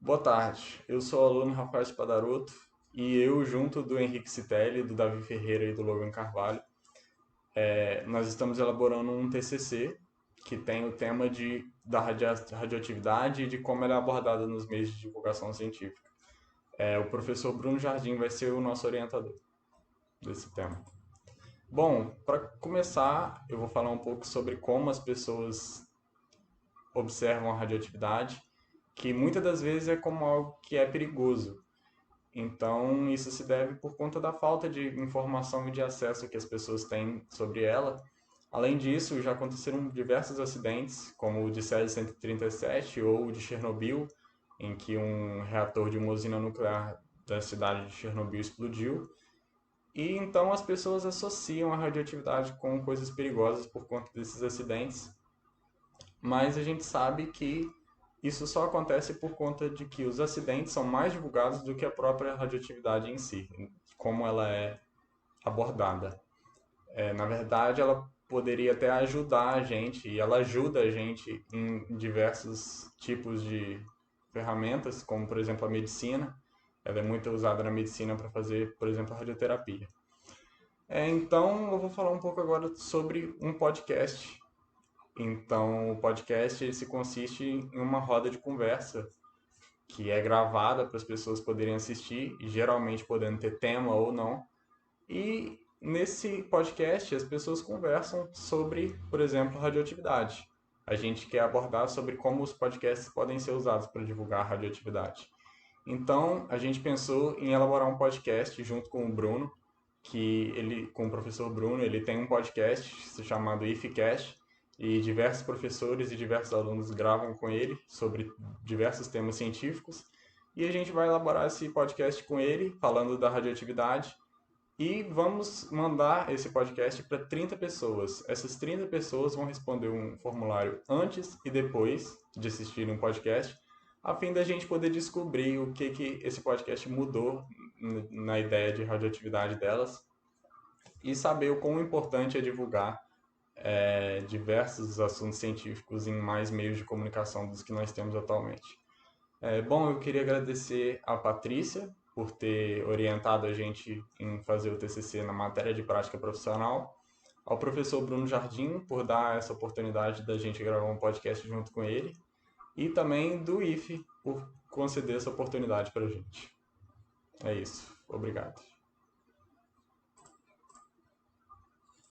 Boa tarde, eu sou o aluno Rafael Spadaroto e eu, junto do Henrique Citelli, do Davi Ferreira e do Logan Carvalho, nós estamos elaborando um TCC que tem o tema da radioatividade e de como ela é abordada nos meios de divulgação científica. O professor Bruno Jardim vai ser o nosso orientador desse tema. Bom, para começar, eu vou falar um pouco sobre como as pessoas observam a radioatividade, que muitas das vezes é como algo que é perigoso. Então, isso se deve por conta da falta de informação e de acesso que as pessoas têm sobre ela. Além disso, já aconteceram diversos acidentes, como o de Césio 137 ou o de Chernobyl, em que um reator de uma usina nuclear da cidade de Chernobyl explodiu. E então as pessoas associam a radioatividade com coisas perigosas por conta desses acidentes, mas a gente sabe que isso só acontece por conta de que os acidentes são mais divulgados do que a própria radioatividade em si, como ela é abordada. Na verdade, ela poderia até ajudar a gente, e ela ajuda a gente em diversos tipos de ferramentas, como por exemplo a medicina. Ela é muito usada na medicina para fazer, por exemplo, a radioterapia. Então, eu vou falar um pouco agora sobre um podcast. Então, o podcast ele se consiste em uma roda de conversa que é gravada para as pessoas poderem assistir, e geralmente podendo ter tema ou não. E nesse podcast as pessoas conversam sobre, por exemplo, radioatividade. A gente quer abordar sobre como os podcasts podem ser usados para divulgar a radioatividade. Então, a gente pensou em elaborar um podcast junto com o Bruno, com o professor Bruno, ele tem um podcast chamado IFCast, e diversos professores e diversos alunos gravam com ele sobre diversos temas científicos. E a gente vai elaborar esse podcast com ele, falando da radioatividade, e vamos mandar esse podcast para 30 pessoas. Essas 30 pessoas vão responder um formulário antes e depois de assistirem um podcast, a fim da gente poder descobrir o que esse podcast mudou na ideia de radioatividade delas e saber o quão importante é divulgar diversos assuntos científicos em mais meios de comunicação dos que nós temos atualmente. Bom, eu queria agradecer a Patrícia por ter orientado a gente em fazer o TCC na matéria de prática profissional, ao professor Bruno Jardim por dar essa oportunidade da gente gravar um podcast junto com ele, e também do IFE por conceder essa oportunidade para a gente. É isso. Obrigado.